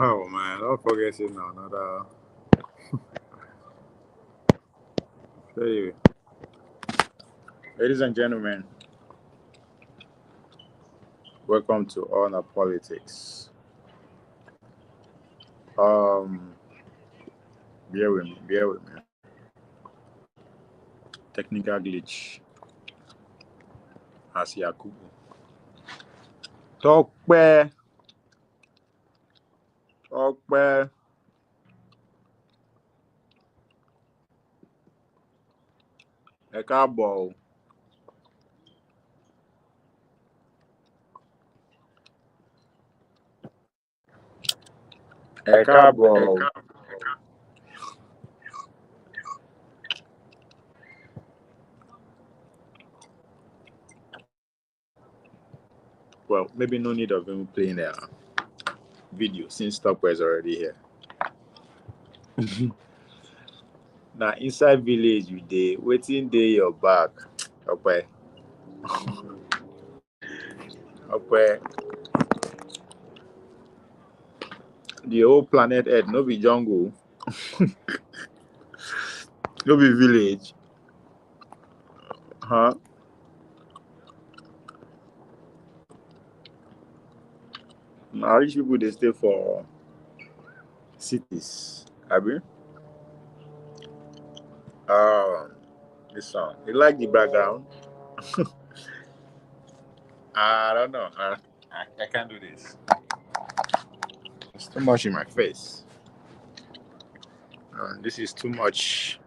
Oh man, don't forget it now. Another. Hey, ladies and gentlemen, welcome to Honor Politics. Bear with me. Technical glitch. As Yakubu. Tokpe. Ẹ káàbọ̀ o. Ẹ káàbọ̀ o. Well, maybe no need of him playing a video since Tokpe is already here. Now inside village you dey waiting dey your back. Tokpe. Tokpe. The whole planet Earth no be jungle. No be village. Huh? Now rich people they stay for cities. Abi? This song. You like the background? I don't know. I can't do this. It's too much in my face. This is too much.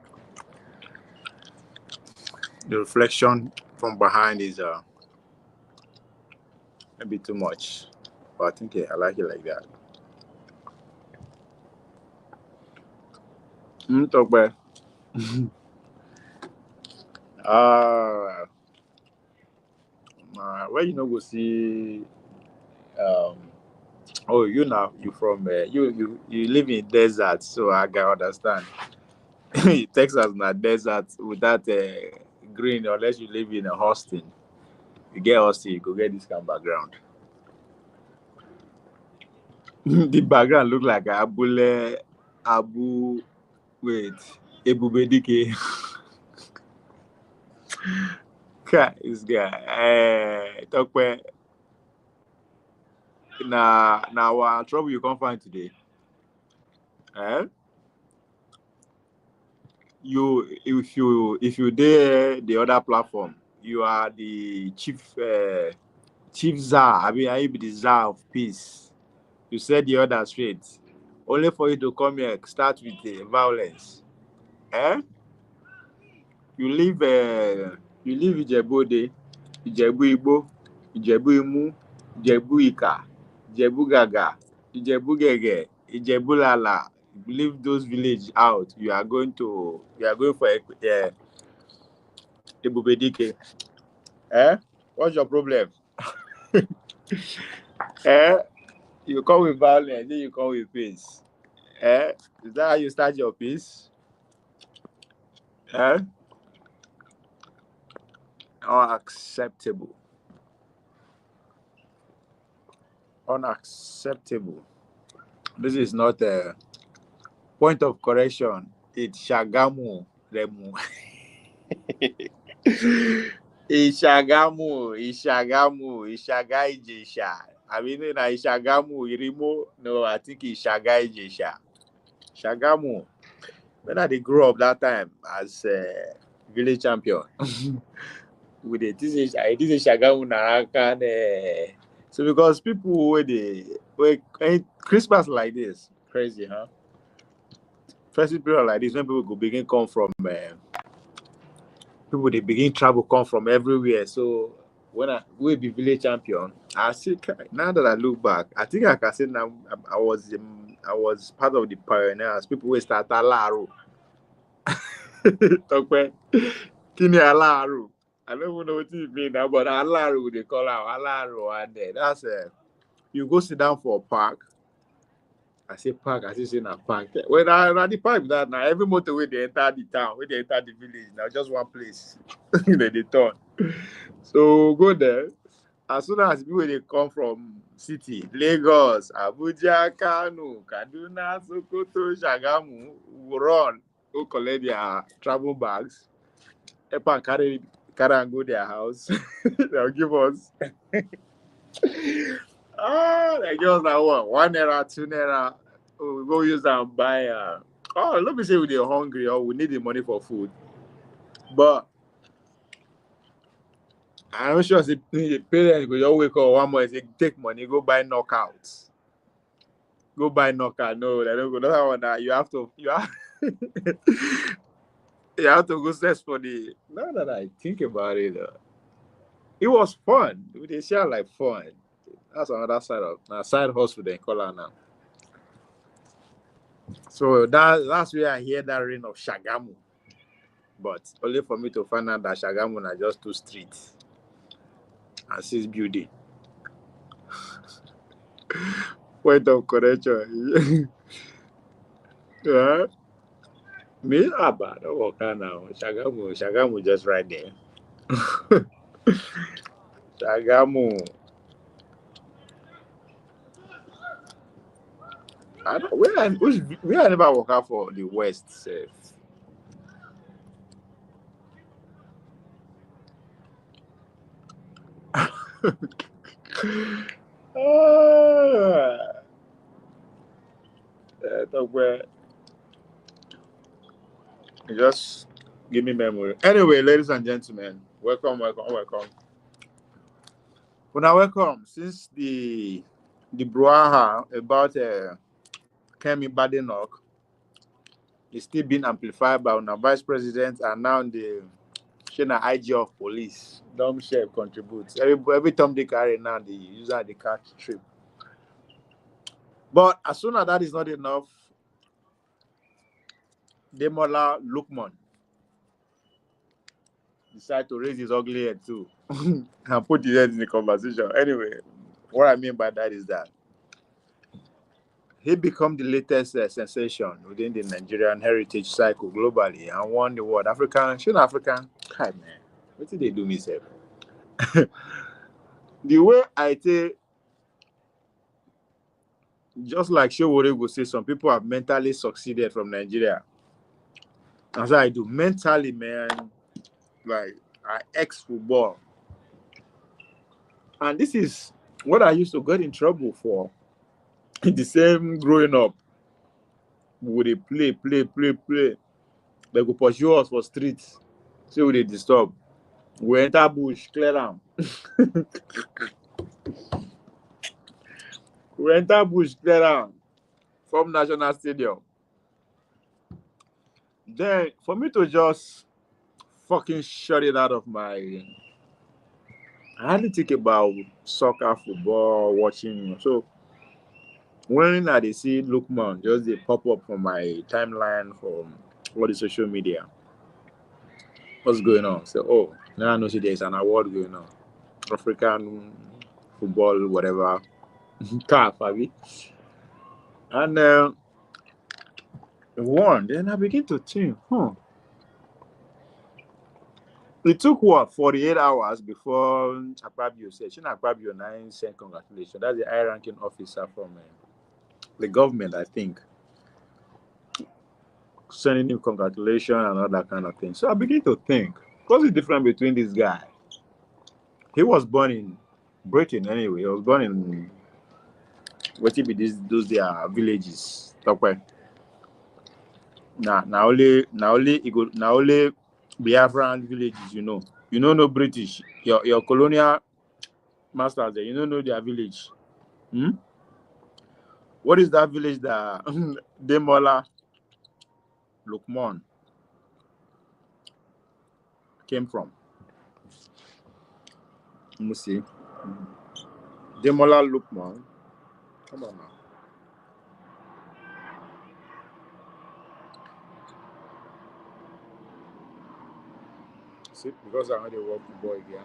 The reflection from behind is maybe too much. But I think I like it like that. Talk about. Where you know go see you from you live in desert, so I can understand. Texas na desert without green, unless you live in a Austin. You get Austin, you go get this kind of background. The background look like Ebubedike. This guy. Tokpe. Now trouble you can't find today. If you dare the other platform, you are the chief czar. I mean, I be the czar of peace. You said the other straight. Only for you to come here, start with violence. You live Ijebu-Ode, Ijebu-Igbo, Ijebu-Imu, Ijebu-Ika, Ijebu-Gaga, Ijebu-Gege, Ijebu-Lala. You leave those villages out. You are going for Ebubedike. What's your problem? You come with violence, then you come with peace. Is that how you start your peace? Unacceptable. This is not a point of correction. It's Shagamu Remu. Ishagamu, Ishaga Ijesha. I mean, in Ishagamu, Irimo. No, I think Ishaga Ijesha. Shagamu. When I grew up that time as a village champion, with it, this is Shagamu Narakan. So because people when Christmas like this, crazy, huh? Festive period like this, when people go begin come from people they begin travel come from everywhere. So when we be village champion, I see now that I look back, I think I can say now I was part of the pioneers. People will start Alaru. Tokpe, Kini Alaru. I don't even know what it means now, but Alaru they call out Alaru, and that's you go sit down for a park. I say park, I say in a park. When I the park that now every motorway they enter the town, when they enter the village, now just one place. They turn. So go there. as soon as people they come from city, Lagos, Abuja, Kano, Kaduna, Sokoto, Shagamu, will run, go collect their travel bags, help and carry and go their house. They'll give us they give us like what? 1 naira, 2 naira. Oh, we go use that and buy let me say we're hungry or we need the money for food. But I'm sure the parents will just wake up one morning and say, take money, go buy knockouts. Go buy knockout. No, they don't go. That's one that you have to you have to go search for the now that I think about it. It was fun. They share like fun. That's another side hustle they call her now. So that's where I hear that reign of Shagamu. But only for me to find out that Shagamu are just 2 streets and 6 buildings. Point of correction. Yeah. Me, bad. Don't work now. Shagamu just right there. Shagamu. I don't where I never work out for the West safe. Just give me memory. Anyway, ladies and gentlemen, welcome. Well, welcome. Since the brouhaha about Kemi Badenoch is still being amplified by our vice president and now the IG of police. Dumb chef contributes. Every time they carry now, the user the catch trip. But as soon as that is not enough, Demola Lookman decide to raise his ugly head too and put his head in the conversation. Anyway, what I mean by that is that he become the latest sensation within the Nigerian heritage cycle globally and won the world. African. Hi man, what did they do me say? The way I take, just like Showore would say, some people have mentally succeeded from Nigeria. That's how I do. Mentally, man, like I ex-football. And this is what I used to get in trouble for. The same growing up. We would play. They go pursue us for streets. So we dey disturb. We enter bush, clear them. We enter bush, clear them from National Stadium. Then for me to just fucking shut it out of my I hardly think about soccer, football, watching. So when I see Lookman, just they pop up from my timeline from all the social media. What's going on? So now I know there's an award going on. African football, whatever. CAF, Abi. And won. Then I begin to think, It took 48 hours before Akpabio said, Akpabio 9 sent congratulations. That's the high-ranking officer from the government, I think. Sending him congratulations and all that kind of thing. So I begin to think, what's the difference between this guy? He was born in Britain anyway. He was born in what it be those their villages. Now only Biafran villages, You know no British. Your colonial masters there, you don't know their village. What is that village that Demola Lookman came from? Let me see. Demola Lookman. Come on now. See, because I already work with boy again.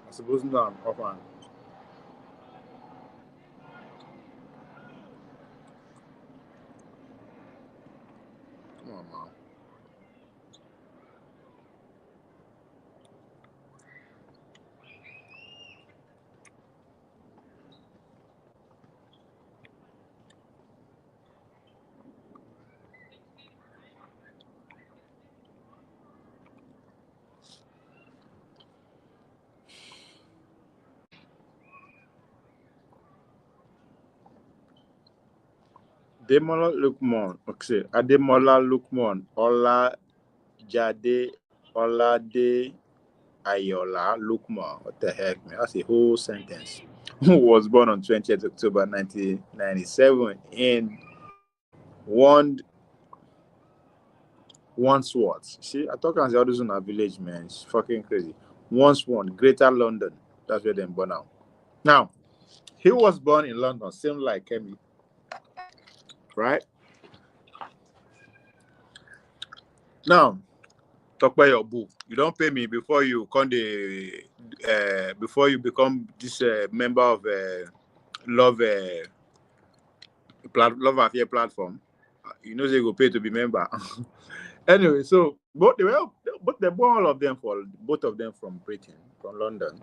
I suppose now I'm off. Come on, man. Demola Lookman. Okay. Demola Lookman. Ola Jade. Ola de Ayola Lookman. What the heck, man? That's a whole sentence. Who was born on 20th October 1997 in Wandsworth. See, I talk as all those in our village, man. It's fucking crazy. Wandsworth, Greater London. That's where they're born now. Now, he was born in London, same like Kemi, right? Now, talk about your book. You don't pay me before you come before you become this member of Love Love Affair platform. You know they go pay to be member. Anyway, so both they born all of them both of them from Britain, from London.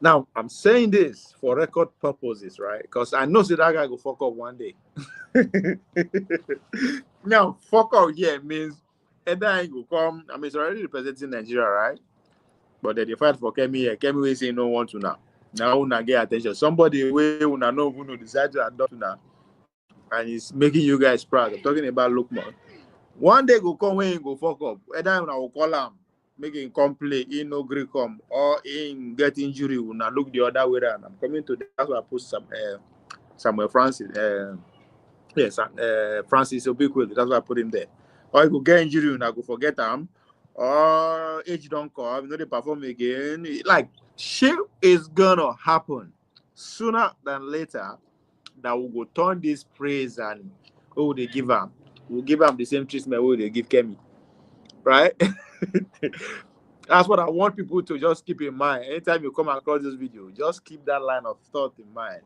Now I'm saying this for record purposes, right? Because I know that guy go fuck up one day. Now fuck up here means either he go come. I mean, it's already representing Nigeria, right? But then they fight for Kemi here. Kemi will say no want to now. Now una get attention. Somebody way una know who decide to adopt now, and it's making you guys proud. I'm talking about Lookman. One day go come when he go fuck up. Either una will call him, make him come play, he no gree come, or in get injury, una look the other way around. I'm coming to that. That's why I put Samuel Francis. Yes, Frances Obikwelu. That's why I put him there. Or he go get injury, una go forget him. Or age don't come, you know they perform again. Like shit is gonna happen sooner than later. That will go turn this praise and they give him. We'll give him the same treatment we they give Kemi, right? That's what I want people to just keep in mind. Anytime you come across this video, just keep that line of thought in mind.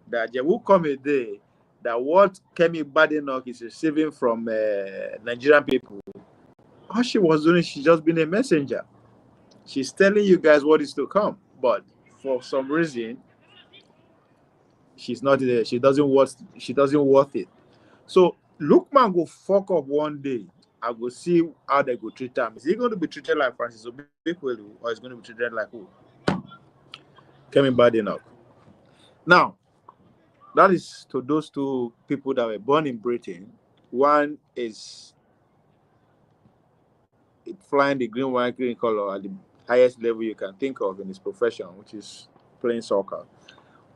That there will come a day that what Kemi Badenoch is receiving from Nigerian people, all she was doing, she's just been a messenger. She's telling you guys what is to come, but for some reason, she's not there. She doesn't worth it. So Lookman go fuck up one day. I go see how they go treat him. Is he going to be treated like Frances Obikwelu, or is going to be treated like who? Kemi Badenoch. Now, that is to those two people that were born in Britain. One is flying the green, white, green color at the highest level you can think of in his profession, which is playing soccer.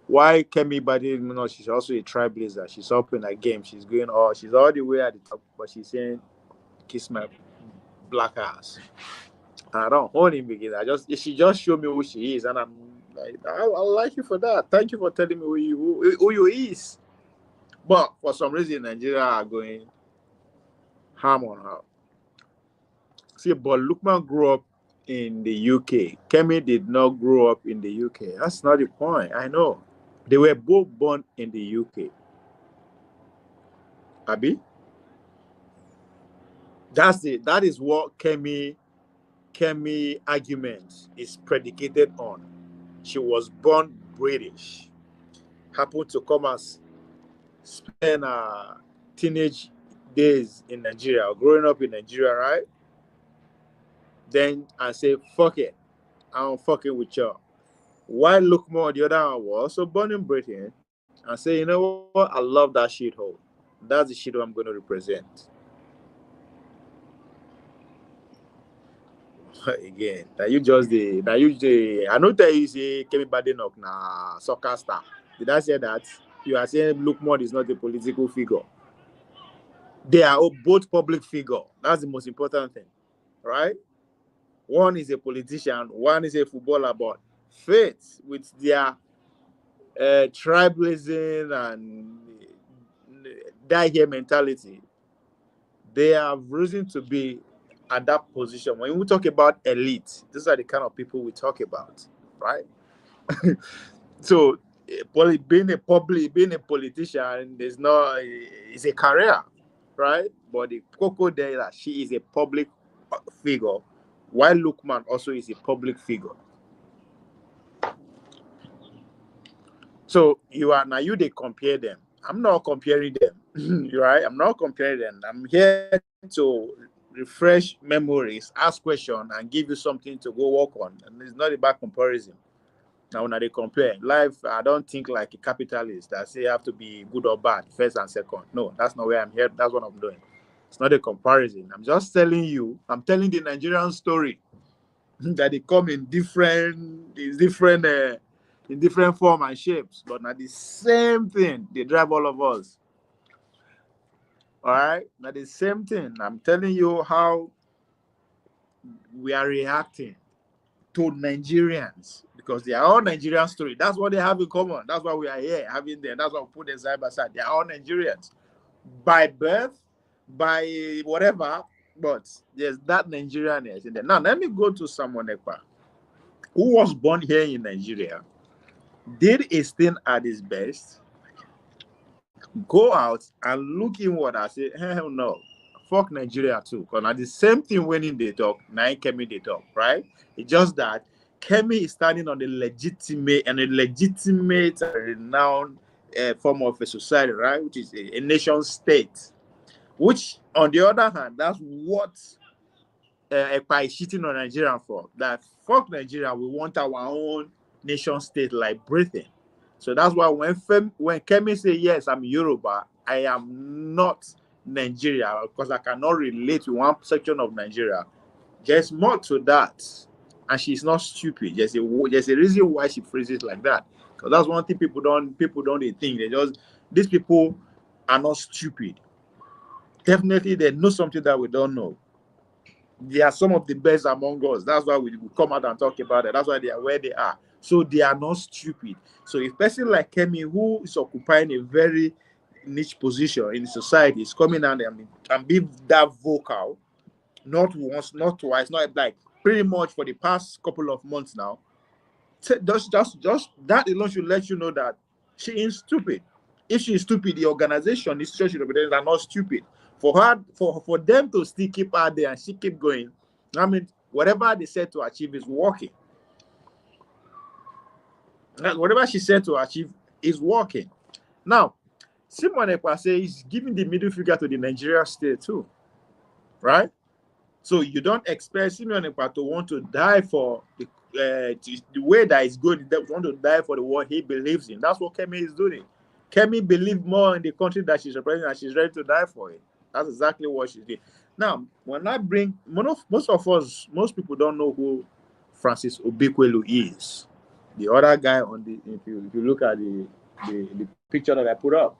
Why Kemi Badenoch, she's also a trailblazer. She's up in a game. She's all the way at the top, but she's saying, kiss my black ass. I don't hold him again. She just showed me who she is, and I'm like, I like you for that. Thank you for telling me who you is. But for some reason, Nigeria are going ham on her. See, but Lookman grew up in the UK. Kemi did not grow up in the UK. That's not the point. I know. They were both born in the UK. Abi? That is what Kemi argument is predicated on. She was born British, happened to come as spend her teenage days in Nigeria, growing up in Nigeria, right? Then I say, fuck it, I'm fucking with you. While Lookman, the other one, was also born in Britain, and say, you know what? I love that shithole. That's the shithole I'm going to represent. Again, I know that you say Kemi Badenoch na soccer star. Did I say that? You are saying Lookman is not a political figure. They are both public figure. That's the most important thing, right? One is a politician, one is a footballer, but faith with their tribalism and die here mentality, they have reason to be at that position. When we talk about elite, these are the kind of people we talk about, right? So being a politician is a career, right? But the Coco there, that she is a public figure, while Lookman also is a public figure. So they compare them. I'm not comparing them, right? I'm not comparing them. I'm here to refresh memories, ask questions, and give you something to go work on. And it's not about comparison. Now, when they compare life, I don't think like a capitalist that say you have to be good or bad, first and second. No, that's not where I'm here. That's what I'm doing. It's not a comparison. I'm just telling you, I'm telling the Nigerian story that they come in different form and shapes, but not the same thing. They drive all of us. All right, not the same thing. I'm telling you how we are reacting to Nigerians because they are all Nigerian story. That's what they have in common. That's why we are here having them. That's why we put them side by side. They are all Nigerians by birth, by whatever, but there's that Nigerianness in there. Now, let me go to Simon Ekpa, who was born here in Nigeria, did his thing at his best, go out and look inward and say, hell no, fuck Nigeria too. Because now the same thing when in they talk, now Kemi they talk, right? It's just that Kemi is standing on the legitimate renowned form of a society, right? Which is a nation state. Which, on the other hand, that's what Ekpa is shitting on Nigeria for. That fuck Nigeria, we want our own nation state like Britain. So that's why when Kemi say, yes, I'm Yoruba, I am not Nigeria because I cannot relate to one section of Nigeria. There's more to that. And she's not stupid. There's a reason why she phrases it like that. Because that's one thing people don't think. They just, these people are not stupid. Definitely they know something that we don't know. They are some of the best among us. That's why we come out and talk about it. That's why they are where they are. So they are not stupid. So if a person like Kemi, who is occupying a very niche position in society, is coming out and be that vocal, not once, not twice, not like pretty much for the past couple of months now, just that alone should let you know that she is stupid. If she is stupid, the organization, the institution are not stupid. For her, for them to still keep her there and she keep going, I mean, whatever they said to achieve is working. Whatever she said to achieve is working. Now, Simon Ekpa is giving the middle finger to the Nigerian state too, right? So you don't expect Simon Ekpa to want to die for the way that is good. They want to die for the what he believes in. That's what Kemi is doing. Kemi believes more in the country that she's representing and she's ready to die for it. That's exactly what she's doing. Now, when I bring most people don't know who Frances Obikwelu is. The other guy on the, if you look at the picture that I put up,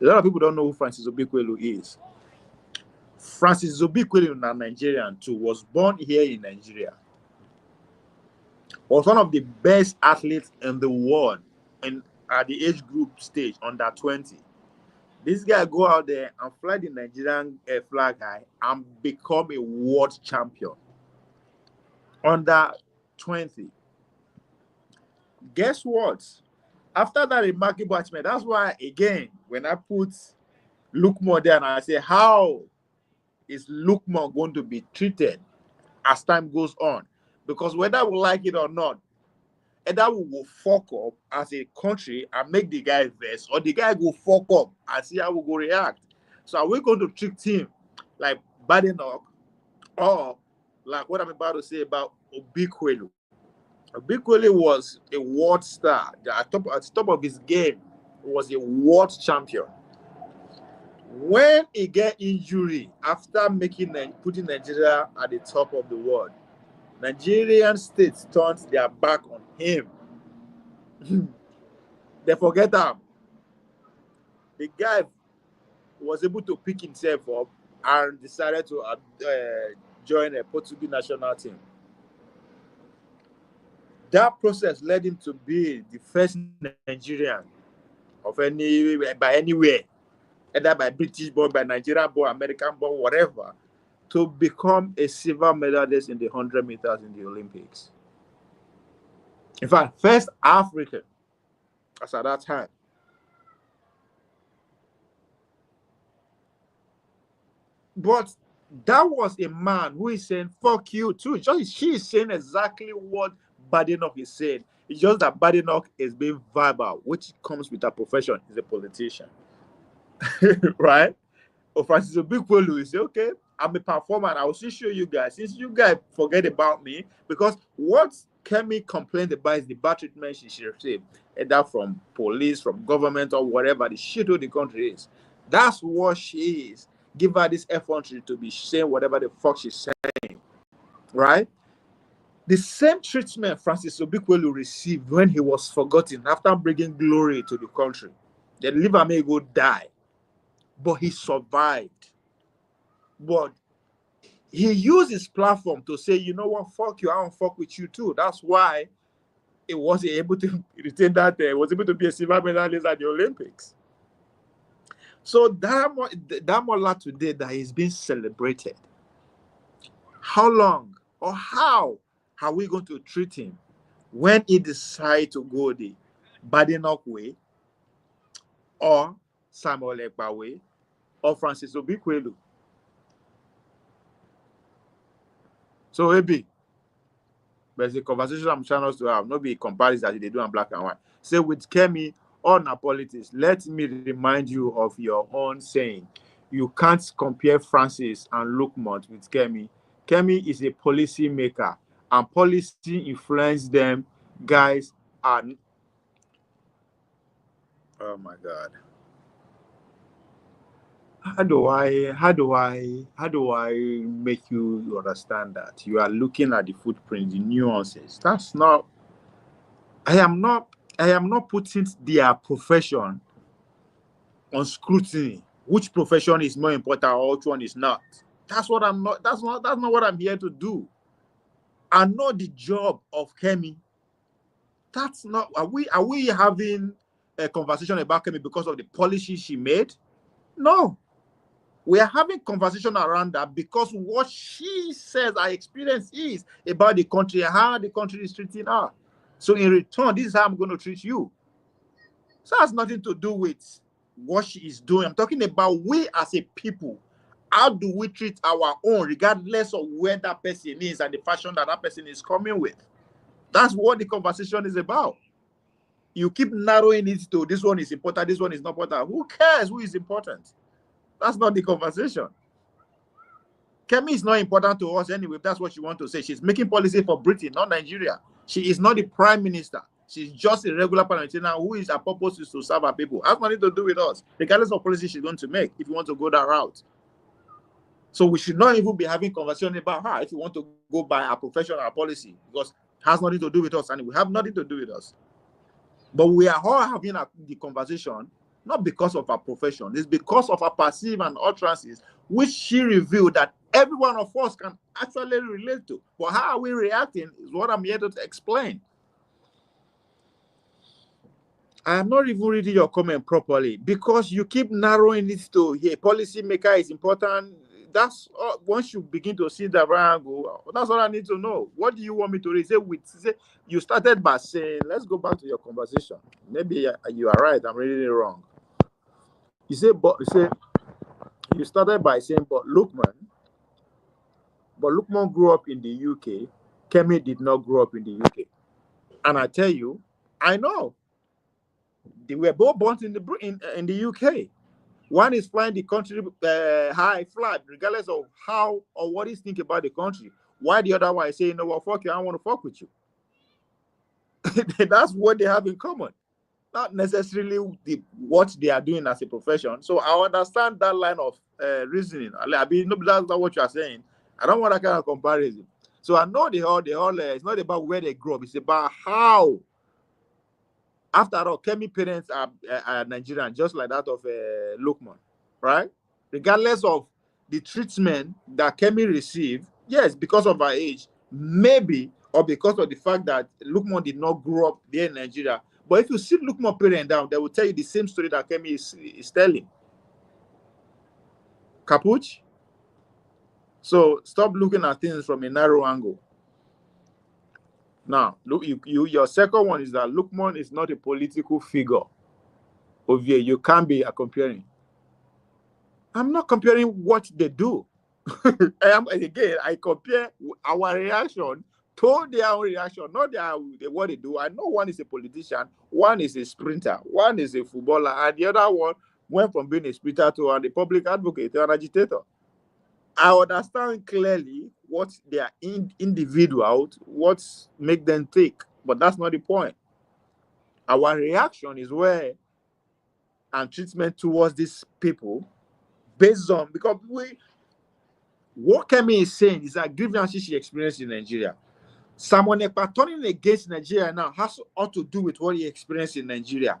a lot of people don't know who Frances Obikwelu is. Frances Obikwelu, a Nigerian too, was born here in Nigeria. Was one of the best athletes in the world and at the age group stage, under 20. This guy go out there and fly the Nigerian flag high and become a world champion. Under 20. Guess what? After that remarkable achievement, that's why, again, when I put Lookman there and I say, how is Lookman going to be treated as time goes on? Because whether we like it or not, either we will fuck up as a country and make the guy vex, or the guy go fuck up and see how we go react. So are we going to treat him like Badenoch, or like what I'm about to say about Obikwelu? Obikwelu was a world star. At the top of his game, he was a world champion. When he get injury after putting Nigeria at the top of the world, Nigerian states turned their back on him. They forget him. The guy was able to pick himself up and decided to join a Portuguese national team. That process led him to be the first Nigerian by anywhere, either by British born, by Nigerian born, American born, whatever, to become a silver medalist in the 100 meters in the Olympics. In fact, first African, as at that time. But that was a man who is saying, fuck you too. She is saying exactly what Badenoch is saying. It's just that Badenoch is being verbal, which comes with her profession. He's a politician. Right? Or Frances Obikwelu will say, okay, I'm a performer. I will still show you guys. Since you guys forget about me, because what Kemi complained about the bad treatment she received, either from police, from government, or whatever the shit of the country is. That's what she is. Give her this effrontery to be saying whatever the fuck she's saying, right? The same treatment Frances Obikwelu received when he was forgotten after bringing glory to the country. The liver may go die, but he survived. But he used his platform to say, you know what, fuck you, I don't fuck with you too. That's why he wasn't able to retain that, was able to be a silver medalist at the Olympics. So Demola today that is being celebrated, how long or how are we going to treat him when he decides to go the Badenoch way, or Simon Ekpa way, or Frances Obikwelu? So maybe there's a conversation I'm trying us to have, not be comparison that they do in black and white. Say with Kemi on our politics, let me remind you of your own saying. You can't compare Frances and Lookman with Kemi. Kemi is a policy maker, and policy influence them guys are. Oh my God. How do I make you understand that? You are looking at the footprint, the nuances. That's not. I am not putting their profession on scrutiny. Which profession is more important or which one is not? That's what I'm not. That's not what I'm here to do. I know the job of Kemi. That's not. Are we having a conversation about Kemi because of the policy she made? No. We are having conversation around that because what she says our experience is about the country and how the country is treating her. So in return, this is how I'm going to treat you. So it has nothing to do with what she is doing. I'm talking about we as a people. How do we treat our own, regardless of where that person is and the fashion that that person is coming with? That's what the conversation is about. You keep narrowing it to this one is important, this one is not important. Who cares who is important? That's not the conversation. Kemi is not important to us anyway, if that's what you want to say. She's making policy for Britain, not Nigeria. She is not the prime minister. She's just a regular parliamentarian who is her purpose is to serve her people. Has nothing to do with us, regardless of policy she's going to make, if you want to go that route. So we should not even be having conversation about her if you want to go by our profession or our policy, because it has nothing to do with us and we have nothing to do with us. But we are all having the conversation not because of our profession, it's because of our perceived and utterances, which she revealed that every one of us can actually relate to. But how are we reacting is what I'm here to explain. I am not even reading your comment properly because you keep narrowing it to here. Policy maker is important. That's once you begin to see the angle, that's all I need to know. What do you want me to read? Say you started by saying, let's go back to your conversation. Maybe you are right, I'm reading it wrong. You started by saying, but Lookman grew up in the UK. Kemi did not grow up in the UK. And I tell you, I know. They were both born in the UK. One is flying the country high flag, regardless of how or what he thinks about the country. Why the other one is saying, you know what, fuck you, I don't want to fuck with you. That's what they have in common. Not necessarily what they are doing as a profession. So I understand that line of reasoning. I mean, no, that's not what you are saying. I don't want that kind of comparison. So I know the whole it's not about where they grew up. It's about how. After all, Kemi parents are Nigerian, just like that of Lookman, right? Regardless of the treatment that Kemi received, yes, because of her age, maybe, or because of the fact that Lookman did not grow up there in Nigeria. But if you sit Lookman parents down, they will tell you the same story that Kemi is telling. Capuch? So stop looking at things from a narrow angle. Now, look, your second one is that Lookman is not a political figure. Ovie, you can't be comparing. I'm not comparing what they do. I compare our reaction to their own reaction, not what they do. I know one is a politician, one is a sprinter, one is a footballer, and the other one went from being a sprinter to a public advocate, to an agitator. I understand clearly what they are individual, what make them tick. But that's not the point. Our reaction is where and treatment towards these people based on, because what Kemi is saying is that grievances she experienced in Nigeria. Simon Ekpa turning against Nigeria now has all to do with what he experienced in Nigeria.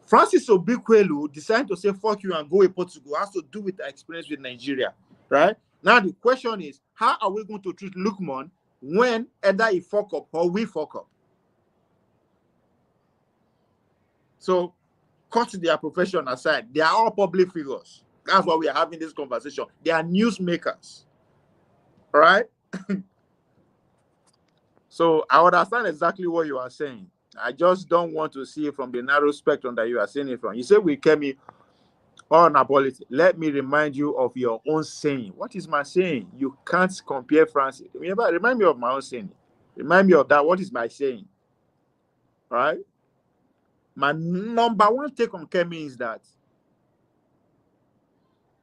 Frances Obikwelu deciding to say fuck you and go to Portugal has to do with the experience with Nigeria, right? Now the question is, how are we going to treat Lookman when either he fuck up or we fuck up? So cut their profession aside. They are all public figures. That's why we are having this conversation. They are newsmakers, right? So I understand exactly what you are saying. I just don't want to see it from the narrow spectrum that you are saying it from. You say we came on ability. Let me remind you of your own saying. What is my saying? You can't compare Francis. Remind me of my own saying. Remind me of that. What is my saying? All right? My number one take on Kemi is that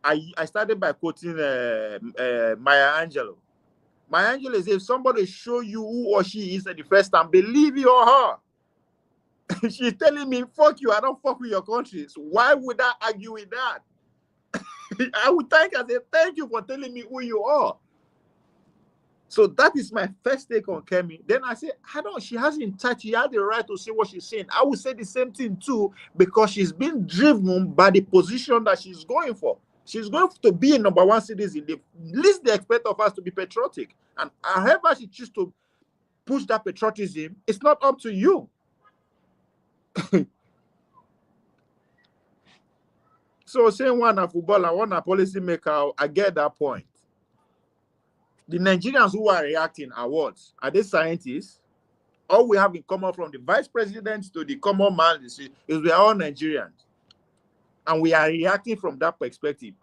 I started by quoting Maya Angelou. Maya Angelou is, if somebody show you who or she is at the first time, believe you or her. She's telling me, fuck you, I don't fuck with your country. So why would I argue with that? I would say, thank you for telling me who you are. So that is my first take on Kemi. Then I say, she hasn't touched, she has the right to say what she's saying. I would say the same thing too, because she's been driven by the position that she's going for. She's going to be a number one citizen. The least they expect of us to be patriotic. And however she chooses to push that patriotism, it's not up to you. So saying one a footballer, one a policy maker, I get that point. The Nigerians who are reacting are what? Are they scientists? All we have in common from the vice president to the common man is we are all Nigerians. And we are reacting from that perspective.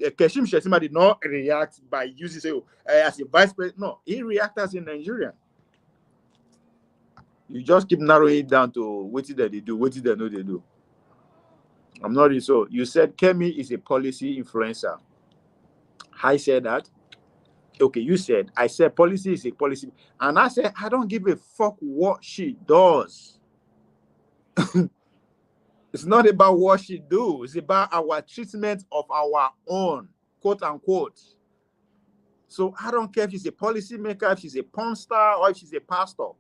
Kashim Shettima did not react by using as a vice president. No, he reacted as a Nigerian. You just keep narrowing it down to what did they do, what did they know they do. I'm not really so. You said Kemi is a policy influencer. I said that. Okay, you said. I said policy is a policy. And I said, I don't give a fuck what she does. It's not about what she does. It's about our treatment of our own, quote unquote. So I don't care if she's a policy maker, if she's a porn star, or if she's a pastor.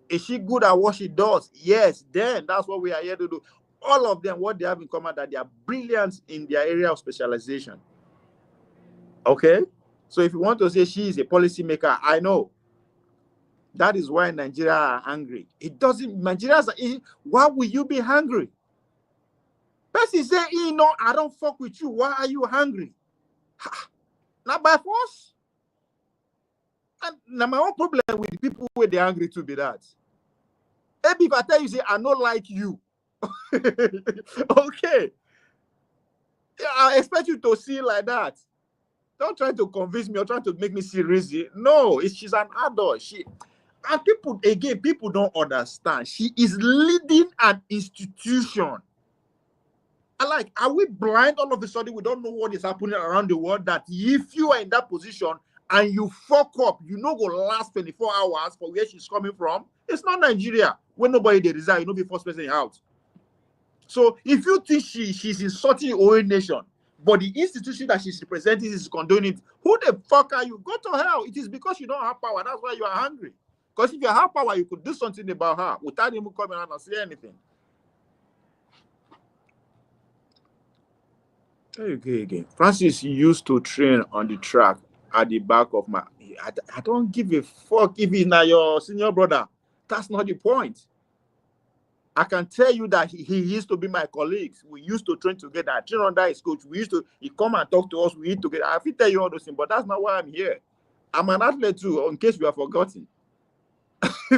Is she good at what she does? Yes, then that's what we are here to do. All of them, what they have in common, that they are brilliant in their area of specialization. Okay? So if you want to say she is a policy maker, I know. That is why Nigeria are angry. It doesn't, Nigerians are, why will you be hungry? Person say, no, I don't fuck with you. Why are you hungry? Not by force. And now my own problem with people where they're angry to be that. Maybe if I tell you, say, I don't like you. Okay. Yeah, I expect you to see like that. Don't try to convince me or try to make me see reason. No, she's an adult. And people, again, people don't understand. She is leading an institution. And like, are we blind all of a sudden? We don't know what is happening around the world, that if you are in that position and you fuck up, you know go last 24 hours for where she's coming from. It's not Nigeria where nobody they desire, you know, be first person out. So if you think she's insulting your own nation, but the institution that she's representing is condoning it, who the fuck are you? Go to hell. It is because you don't have power. That's why you are hungry. Because if you have power, you could do something about her without even coming out and say anything. Okay, again. Francis used to train on the track at the back of my... I don't give a fuck if he's not your senior brother. That's not the point. I can tell you that he used to be my colleagues. We used to train together. I train under his coach. He come and talk to us. We eat together. I will tell you all those things, but that's not why I'm here. I'm an athlete too, in case you have forgotten.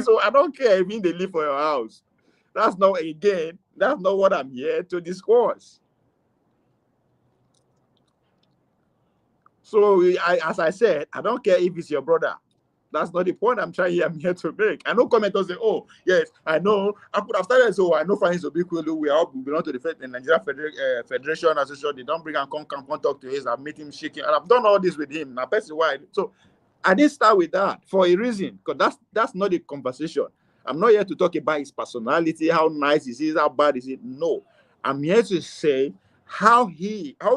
So I don't care if they live for your house. That's not what I'm here to discuss. So as I said, I don't care if it's your brother. That's not the point I'm here to make. I know commenters say, oh, yes, I know. I could have started, so I know Frances Obikwelu, we all belong to the Nigerian Federation Association. They don't bring and come talk to him. I've met him shaking. And I've done all this with him. Now, person why. So I didn't start with that for a reason, because that's not the conversation. I'm not here to talk about his personality, how nice he is, how bad is it. No, I'm here to say how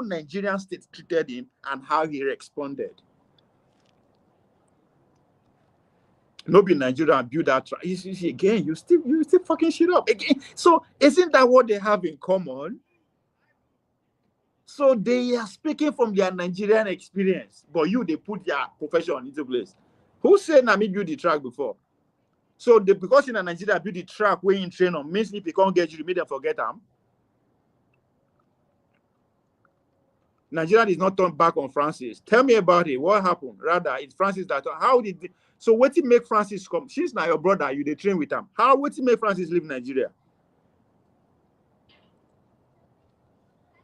Nigerian state treated him and how he responded. Nobody in Nigeria build that trust. You see, again, you still fucking shit up again. So isn't that what they have in common? So they are speaking from their Nigerian experience, but they put their profession into place. Who said Nami build the track before? So because in Nigeria build the track where you train on means if you can't get you made them forget them. Nigeria is not turned back on Francis. Tell me about it. What happened? Rather, it's Francis that so what did make Francis come? She's not your brother, you they train with him. What did make Francis leave Nigeria?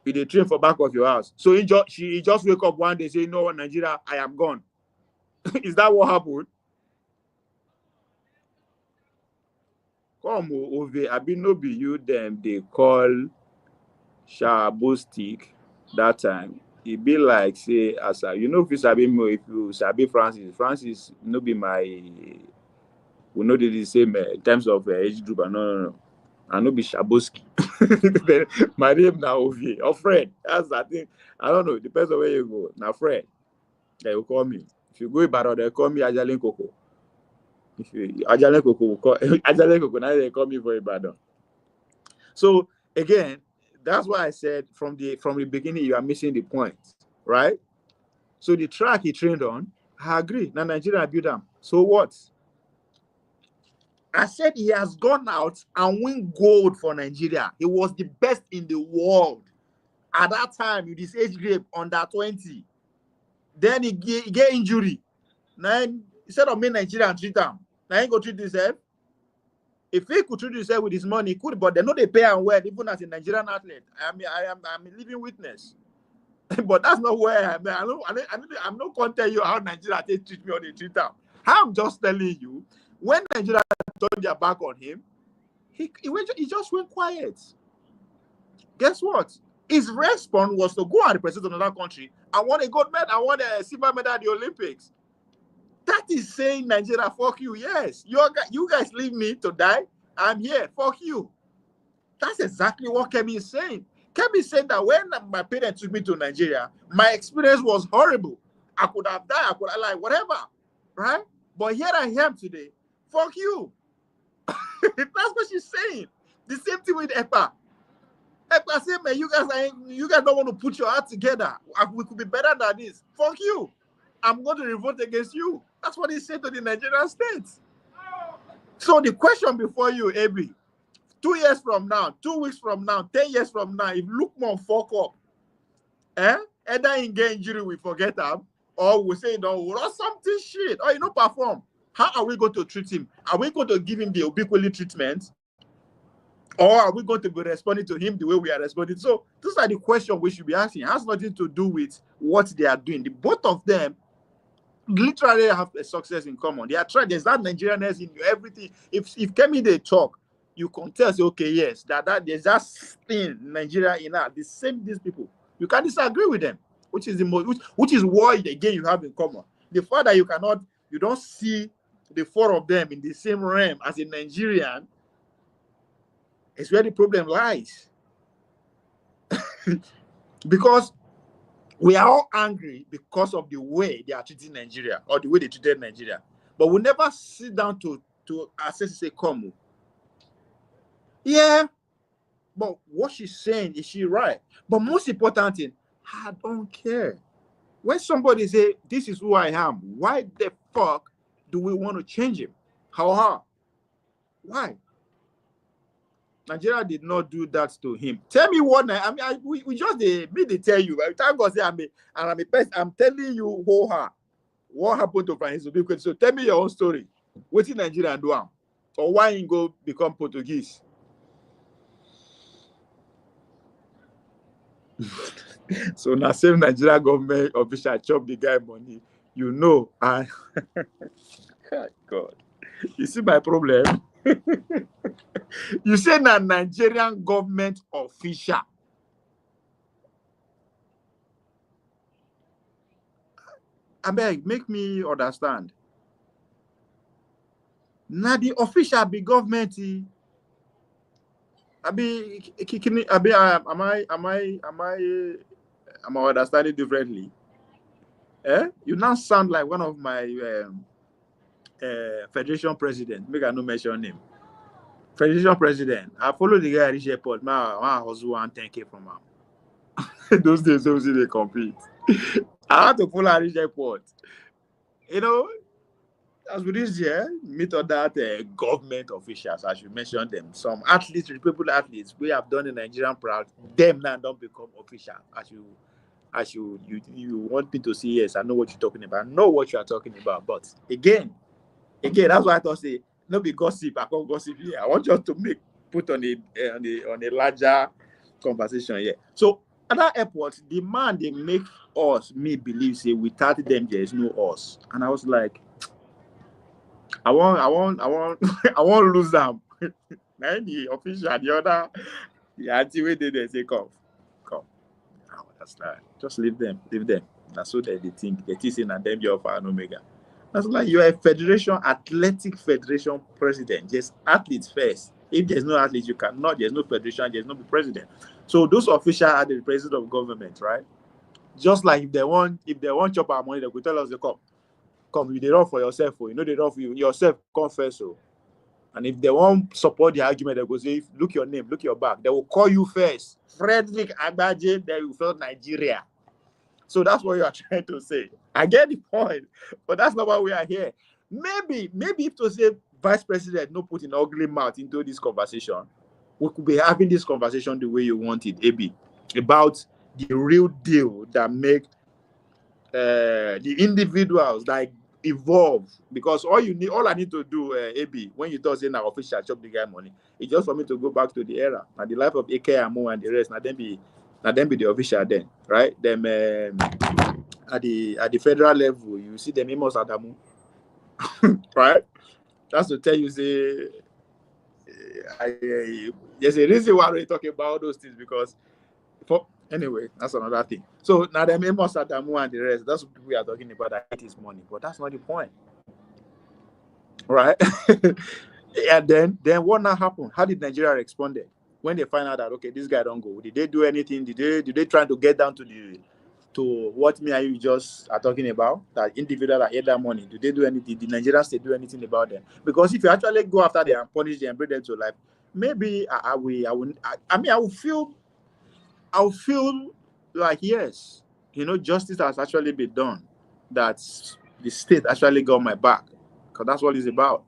You they train for back of your house. So he just wake up one day say, no, Nigeria, I am gone. Is that what happened? Come over, I be no be you them they call Shabostic that time. It be like say as if you sabi me, if you sabi Francis no be my we know they the same in terms of age group. No. I no be Shaboski. My name now Ovie or Fred. That's that thing. I don't know. It depends on where you go. Now Fred, they will call me. If you go Ibadan, they call me Ajalen Koko. If you Ajalen Koko will call Ajalen Koko, now they call me for Ibadan. So again, that's why I said from the beginning you are missing the point, right? So the track he trained on, I agree. Now Nigeria build them. So what? I said he has gone out and win gold for Nigeria. He was the best in the world at that time with his age group under 20. Then he get injury. Then instead of me Nigeria and treat him, now he go treat himself. If he could treat himself with his money, he could, but they know they pay him well, even as a Nigerian athlete. I'm a living witness. But that's not where I'm not going to tell you how Nigeria treat me or they treat him. I'm just telling you, when Nigeria turned their back on him, he just went quiet. Guess what? His response was to go and represent another country. I want a gold medal. I want a silver medal at the Olympics. That is saying Nigeria, fuck you. Yes, you guys leave me to die. I'm here. Fuck you. That's exactly what Kemi is saying. Kemi said that when my parents took me to Nigeria, my experience was horrible. I could have died. I could have like whatever, right? But here I am today. Fuck you. That's what she's saying. The same thing with Ekpa. Ekpa said, man, you guys don't want to put your heart together. We could be better than this. Fuck you. I'm going to revolt against you. That's what he said to the Nigerian states. So the question before you, Abi, 2 years from now, 2 weeks from now, 10 years from now, if Lookman fuck up, either in get injury, we forget him, or we say, no, or something shit, or perform. How are we going to treat him? Are we going to give him the Obikwelu treatment? Or are we going to be responding to him the way we are responding? So those are the questions we should be asking. It has nothing to do with what they are doing. Both of them literally have a success in common. They are trying. There's that Nigerianness in everything. If Kemi they talk, you can tell, say, okay, yes, that there's that thing in Nigeria in that. These people. You can disagree with them, which is the most, which is what again you have in common. The fact that you don't see the four of them in the same realm as a Nigerian is where the problem lies. Because we are all angry because of the way they are treating Nigeria or the way they treated Nigeria. But we never sit down to assess and say, come. Yeah, but what she's saying, is she right? But most important thing, I don't care. When somebody say, this is who I am, why the fuck do we want to change him? How? Why? Nigeria did not do that to him. Tell me what. We just they tell you. Thank God say I'm a person. I'm telling you what happened to Frances Obikwelu. So tell me your own story. What did Nigeria do? Or why you go become Portuguese? So now same Nigeria government official chop the guy money. God. You see my problem? You say na Nigerian government official. I beg, make me understand. Now the official be government. Am I understanding differently? You now sound like one of my federation president. Make I no mention name. Federation president. I follow the guy at this airport. My hustle 10K from him. Those days, obviously they compete. I had to follow at this airport. You know, as we reach here, meet other government officials, as you mentioned them. Some athletes, people athletes, we have done the Nigerian proud. Them now don't become official. As you want me to say, yes, I know what you're talking about. I know what you are talking about. But again, that's why I thought say, no be gossip. I can't gossip here. I want you to put on a larger conversation here. So at that airport, the man they make me believe say without them there is no us. And I was like, I won't lose them. Then the official, the other, the auntie way they say, come. Oh, that's right. Just leave them. That's what they think. They think in them your Alpha and Omega. That's like you're a federation, athletic federation president. Just athletes first. If there's no athletes, you cannot. There's no federation. There's no president. So those officials are the president of government, right? Just like if they want chop our money, they could tell us they come. You did run for yourself, or you know they run for you yourself. Confess so. And if they won't support the argument, they will say, look your name, look your back. They will call you first. Frederick Agbaje, then you felt Nigeria. So that's what you are trying to say. I get the point, but that's not why we are here. Maybe if to say vice president no put an ugly mouth into this conversation, we could be having this conversation the way you want it, AB, about the real deal that make the individuals that evolve. Because all I need to do, AB, when you talk saying now official chop the guy money, it's just for me to go back to the era and the life of AK Amo and the rest. Now then be the official then, right? Them at the federal level, you see them Amos Adamu, right? That's to tell you say there's a reason why we're talking about those things, because anyway, that's another thing. So now them Amos Adamu and the rest, that's what we are talking about. That it is money, but that's not the point, right? And then what now happened? How did Nigeria respond when they find out that okay, this guy don't go? Did they do anything? Did they try to get down to what me and you just are talking about? That individual that had that money, do they do anything? Did Nigerian state do anything about them? Because if you actually go after them and punish them and bring them to life, maybe I will feel like yes, justice has actually been done. That the state actually got my back, because that's what it's about.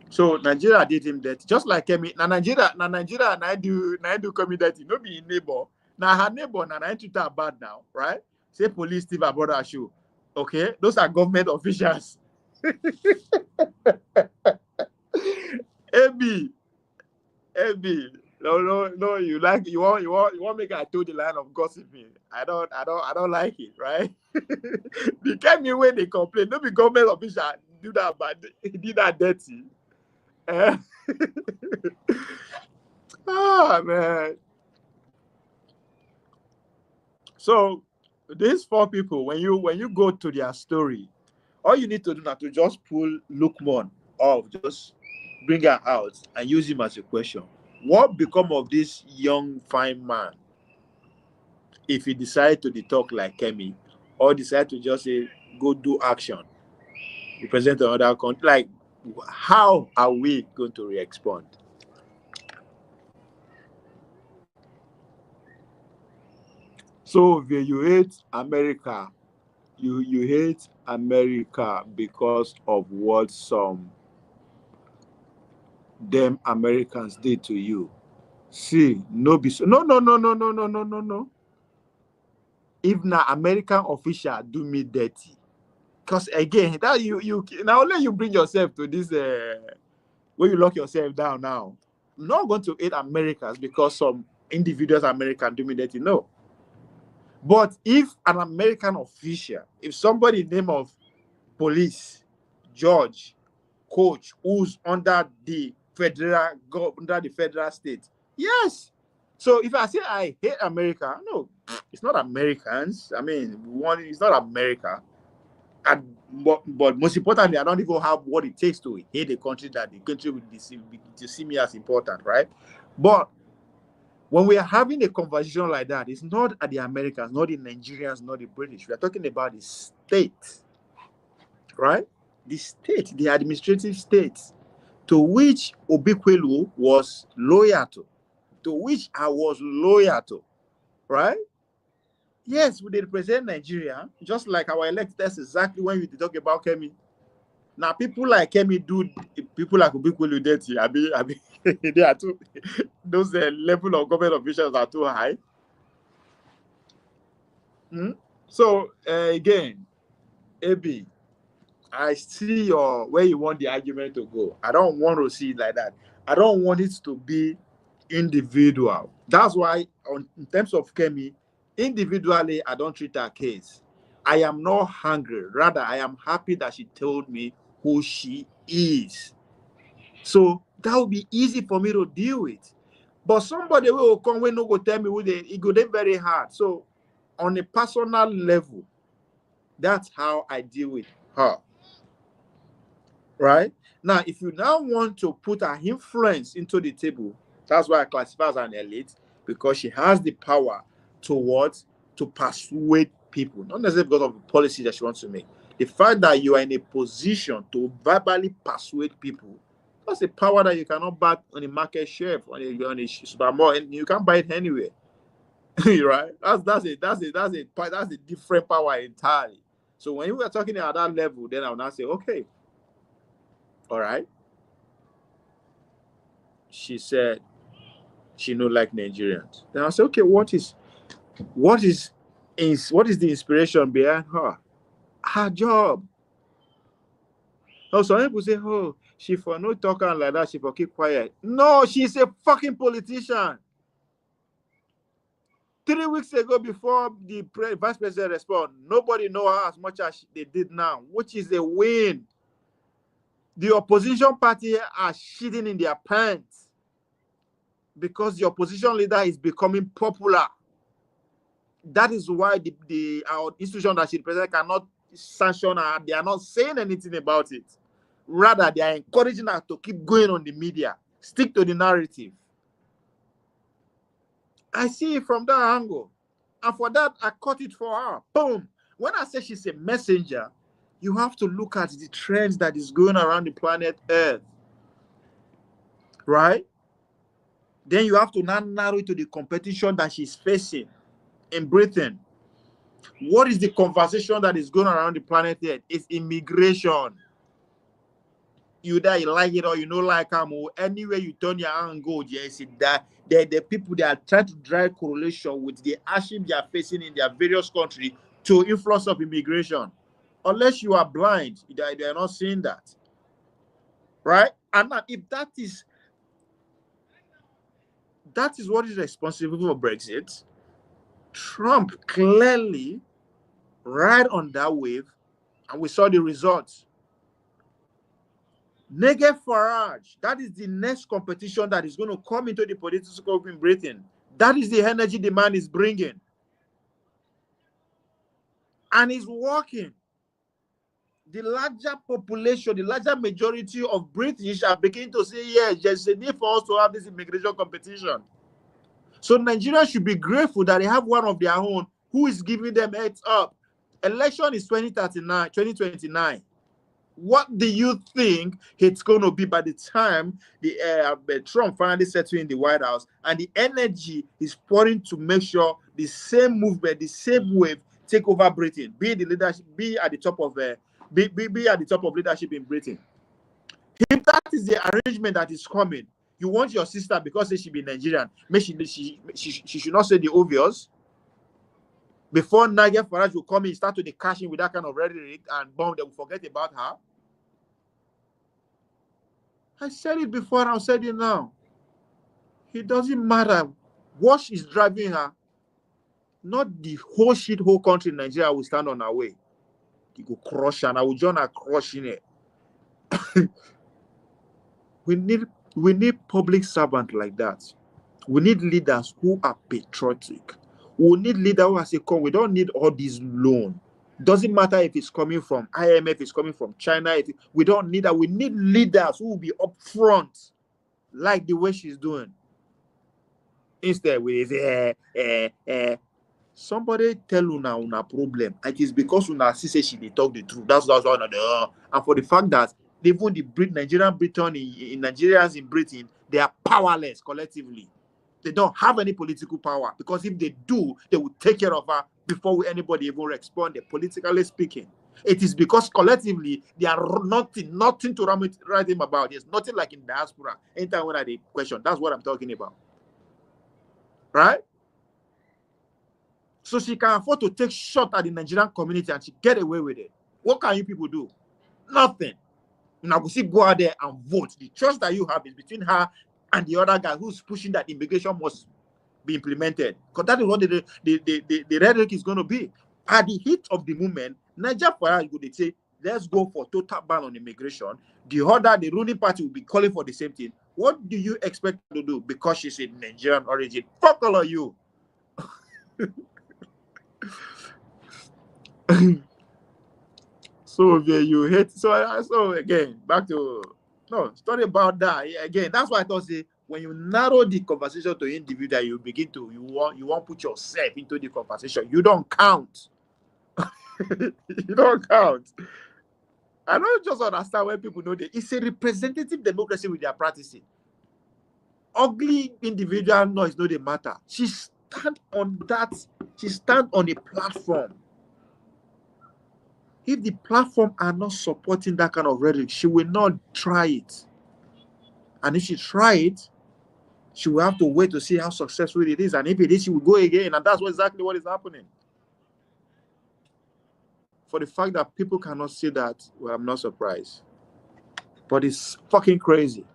So Nigeria did him that, just like Kemi. Now Nigeria, and I do Kemi that. No be neighbor. Now her neighbor, and I treat her bad now, right? Say police thief her brother shoe. Okay, those are government officials. AB, no. You want make I told the line of gossiping. I don't like it, right? The Kemi when they complain, no be government official do that bad, did that dirty. Oh man. So these four people, when you go to their story, all you need to do now to just pull Lookman off, just bring her out and use him as a question. What become of this young fine man if he decide to talk like Kemi, or decide to just say go do action, represent another country? Like, how are we going to respond? So you hate America. You hate America because of what some them Americans did to you. See, no. If na American official do me dirty, because again, that you now only you bring yourself to this where you lock yourself down now. I'm not going to hate Americans because some individuals American do me dirty. No. But if an American official, if somebody name of police, judge, coach, who's under the federal state, yes, So if I say I hate America, no, it's not Americans. I mean, it's not America. But most importantly, I don't even have what it takes to hate a country that the country will see me as important, right? But when we are having a conversation like that, it's not the Americans, not the Nigerians, not the British. We are talking about the state, right? The state, the administrative state, to which Obikwelu was loyal to which I was loyal to, right? Yes, we represent Nigeria, just like our elected. That's exactly when we talk about Kemi. Now, people like Kemi do, people like Obikwelu dirty. I mean, they are too, those level of government officials are too high. So, again, AB, I see where you want the argument to go. I don't want to see it like that. I don't want it to be individual. That's why, in terms of Kemi, individually, I don't treat her case. I am not hungry. Rather, I am happy that she told me who she is. So that will be easy for me to deal with. But somebody will come when no go tell me who they, it go then very hard. So on a personal level, that's how I deal with her. Right? Now, if you now want to put her influence into the table, that's why I classify as an elite, because she has the power to persuade people, not necessarily because of the policy that she wants to make. The fact that you are in a position to verbally persuade people, that's a power that you cannot buy on a market shelf, on a supermarket, and you can't buy it anywhere. Right? That's a different power entirely. So when we are talking at that level, then I will now say, okay, all right. She said she don't like Nigerians. Then I said, okay, what is the inspiration behind her? Her job. Oh, some people say, oh, she for no talking like that, she for keep quiet. No, she's a fucking politician. 3 weeks ago, before the vice president responded, nobody know her as much as they did now, which is a win. The opposition party are shitting in their pants because the opposition leader is becoming popular. That is why our institution that she represents cannot sanction her. They are not saying anything about it. Rather, they are encouraging her to keep going on the media. Stick to the narrative. I see it from that angle. And for that, I cut it for her. Boom. When I say she's a messenger, you have to look at the trends that is going around the planet Earth. Right? Then you have to now narrow it to the competition that she's facing in Britain. What is the conversation that is going around the planet Earth? It's immigration. You either you like it or you don't like them. Anywhere you turn your hand and go, yes, the people that are trying to drive correlation with the hardship they are facing in their various countries to influence of immigration. Unless you are blind, they are not seeing that. Right? And now, if that is what is responsible for Brexit, Trump clearly ride on that wave, and we saw the results. Nigel Farage, that is the next competition that is going to come into the political scope in Britain. That is the energy the man is bringing. And it's working. The larger population, the larger majority of British are beginning to say, yes, there's a need for us to have this immigration competition. So Nigerians should be grateful that they have one of their own who is giving them heads up. Election is 2029. What do you think it's going to be by the time the Trump finally settles in the White House, and the energy is pouring to make sure the same movement, the same wave, take over Britain, be the leadership, be at the top of leadership in Britain? If that is the arrangement that is coming, you want your sister, because she be Nigerian, she should not say the obvious. Before Nigel Farage will come in, start to the cash in with that kind of rhetoric and bomb, they will forget about her. I said it before and I'll say it now. It doesn't matter what she's driving her. Not the whole country in Nigeria will stand on her way. You go crush her, and I will join her crushing it. We need public servant like that. We need leaders who are patriotic. We need leaders who are say, come, we don't need all this loan. Doesn't matter if it's coming from IMF, it's coming from China. We don't need that. We need leaders who will be upfront, like the way she's doing. Instead, we say, somebody tell una problem. It is because una see say she dey talk the truth. That's why and for the fact that even the Nigerian Britain in Nigerians in Britain, they are powerless collectively. They don't have any political power, because if they do, they will take care of her before anybody even respond. Politically speaking, it is because collectively they are nothing to write him about. There's nothing like in diaspora. Anytime when I dey question, that's what I'm talking about, right? So she can afford to take shot at the Nigerian community and she get away with it. What can you people do? Nothing. Now go out there and vote. The trust that you have is between her and the other guy who's pushing that immigration must be implemented. Because that is what the rhetoric is going to be. At the heat of the movement, Niger for us would say, let's go for total ban on immigration. The ruling party will be calling for the same thing. What do you expect to do? Because she's a Nigerian origin. Fuck all of you. So you hate. So again, back to story about that again. That's why I thought, say, when you narrow the conversation to individual, you begin to you want to put yourself into the conversation. You don't count. You don't count. I don't just understand when people know that it's a representative democracy with their practicing. Ugly individual noise, no, they matter. She stand on that. She stand on a platform. If the platform are not supporting that kind of rhetoric, she will not try it. And if she try it, she will have to wait to see how successful it is. And if it is, she will go again. And that's exactly what is happening. For the fact that people cannot see that, well, I'm not surprised. But it's fucking crazy.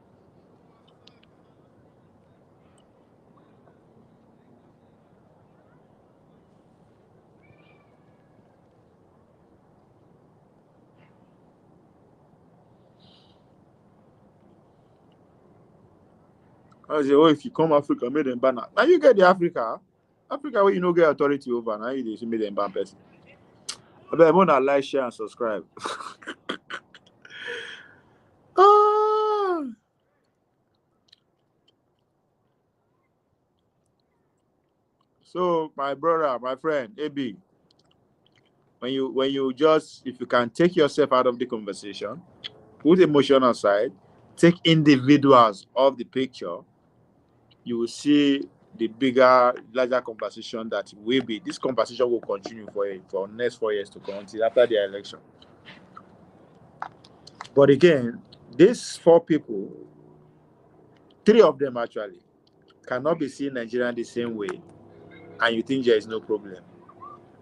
I say, if you come Africa, make them ban. Now you get the Africa where you no get authority over. Now you just make them ban person. I bet more than like, share, and subscribe. So my brother, my friend, AB, when you just, if you can take yourself out of the conversation, put emotion aside, take individuals off the picture, you will see the larger conversation that will be. This conversation will continue for next 4 years to come until after the election. But again, these 4 people, 3 of them actually, cannot be seen Nigerian the same way, and you think there is no problem.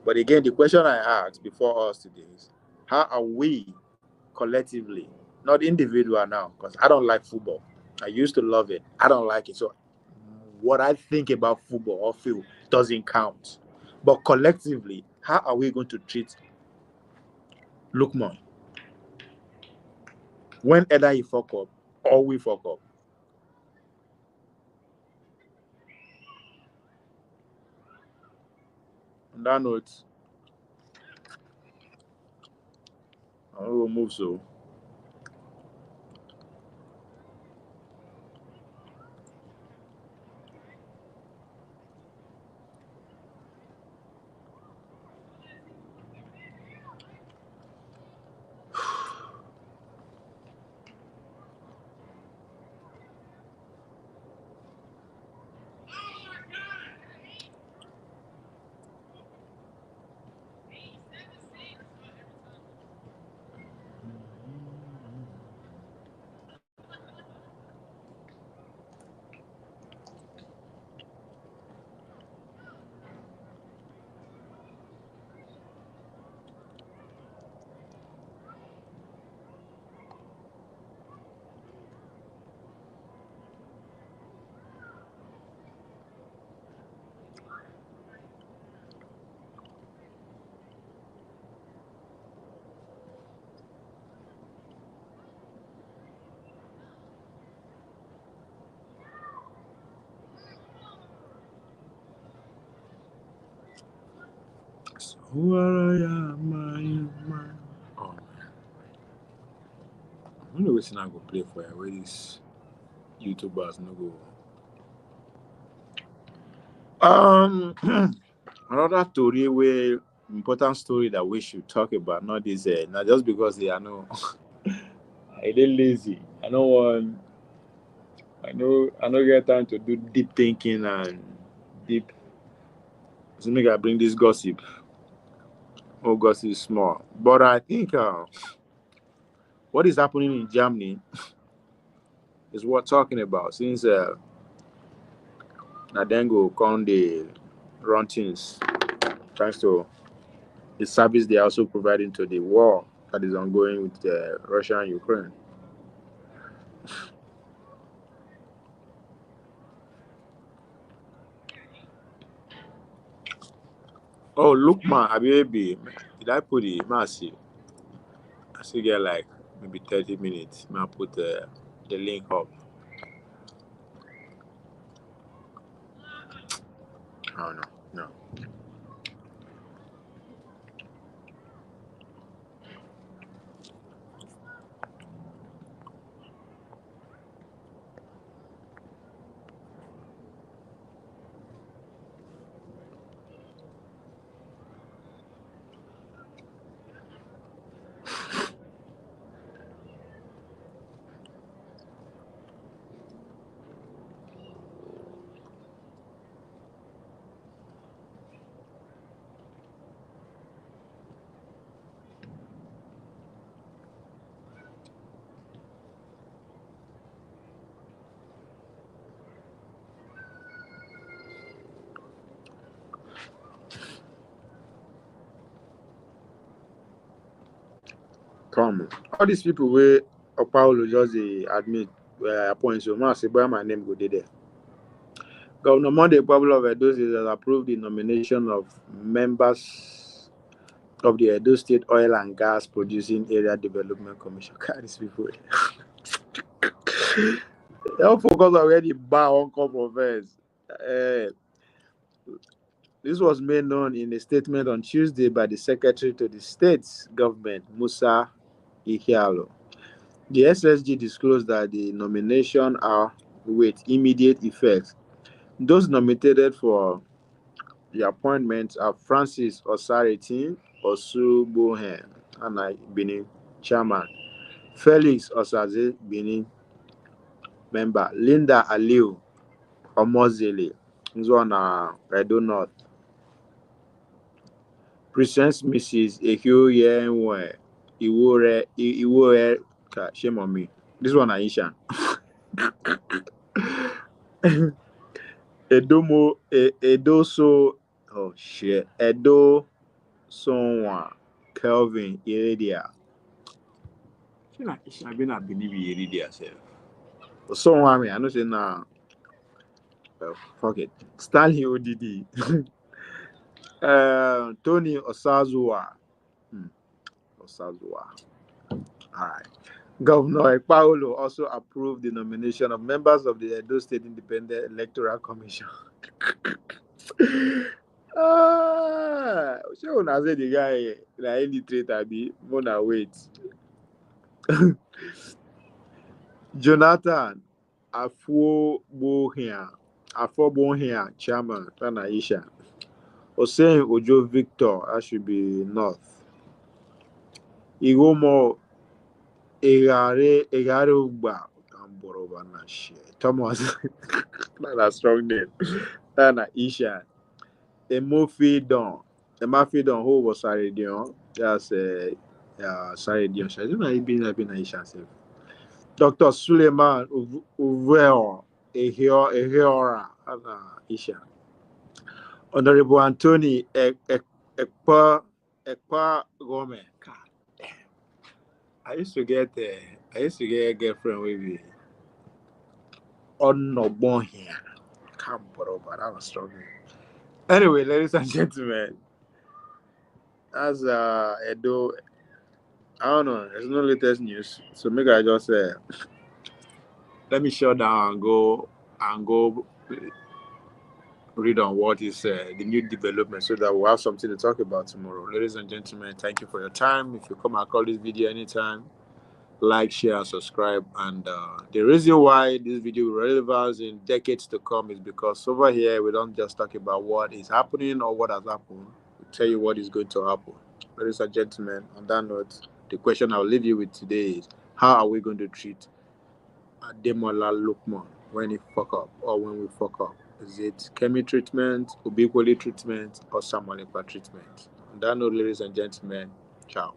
But again, the question I asked before us today is, how are we collectively, not individual now, because I don't like football. I used to love it. I don't like it. So what I think about football or feel doesn't count. But collectively, how are we going to treat Lookman when either he fuck up or we fuck up? On that note, I will move so. Who are ya, man? Oh, I don't know which I go play for you. Where these YouTubers no go. Another story where important story that we should talk about, not this not just because they are no I dey lazy. I don't want I know get time to do deep thinking and deep so make I bring this gossip. Oh gossip is small. But I think what is happening in Germany is worth talking about since Nadengo come the run things thanks to the service they are also providing to the war that is ongoing with Russia and Ukraine. Oh, Lookman, Abiyebi, did I put the massive? I still get like maybe 30 minutes. May I put the link up? I don't know. No. Come. All these people where Paulo just admit appoint so much say boy my name go there. Governor Monday Pablo of Edo State has approved the nomination of members of the Edo State Oil and Gas Producing Area Development Commission. God, these people. They don't focus on where the bar on come of us. This was made known in a statement on Tuesday by the Secretary to the State's government, Musa Ihialo. The SSG disclosed that the nomination are with immediate effect. Those nominated for the appointment are Francis Osaritin Osubohen, and I Benin chairman, Felix Osaze Benin member, Linda Aliu Omozele, this one Edo North, Presents Mrs. Ehioyenwe Iwore, shame on me. This one Aisha. Edo Sonwa Kelvin Iridia. I been a believe Iridia self. Sonwa me, I know say now. Well, fuck it. Stanley ODD. Tony Osazua. Osazua. Alright. Governor Ekpa also approved the nomination of members of the Edo State Independent Electoral Commission. So when I say the guy na illiterate abi, mona wait. Jonathan Afobohia, chairman, Tana Isha. Hossein Ojo Victor, that should be North. Igomo Egare Ugba, Thomas, that's a strong name. Tana Isha. Emofidon, who was Saredion, that's Saredion. I don't know if been Isha. Dr. Suleiman Uveo Ehiora, Isha. Honorable Anthony Ekpa Gome. I used to get a girlfriend with me. On no born here. Come over, that was strong. Anyway, ladies and gentlemen, as Edo, I don't know, there's no latest news. So maybe I just let me shut down and go read on what is the new development so that we'll have something to talk about tomorrow. Ladies and gentlemen, thank you for your time. If you come across this video anytime, like, share, and subscribe. And the reason why this video will be relevant in decades to come is because over here we don't just talk about what is happening or what has happened. We tell you what is going to happen. Ladies and gentlemen, on that note, the question I'll leave you with today is, how are we going to treat Demola Lookman when he fuck up or when we fuck up? Is it Kemi treatment, Obikwelu treatment, or Simon Ekpa treatment? On that note, ladies and gentlemen, ciao.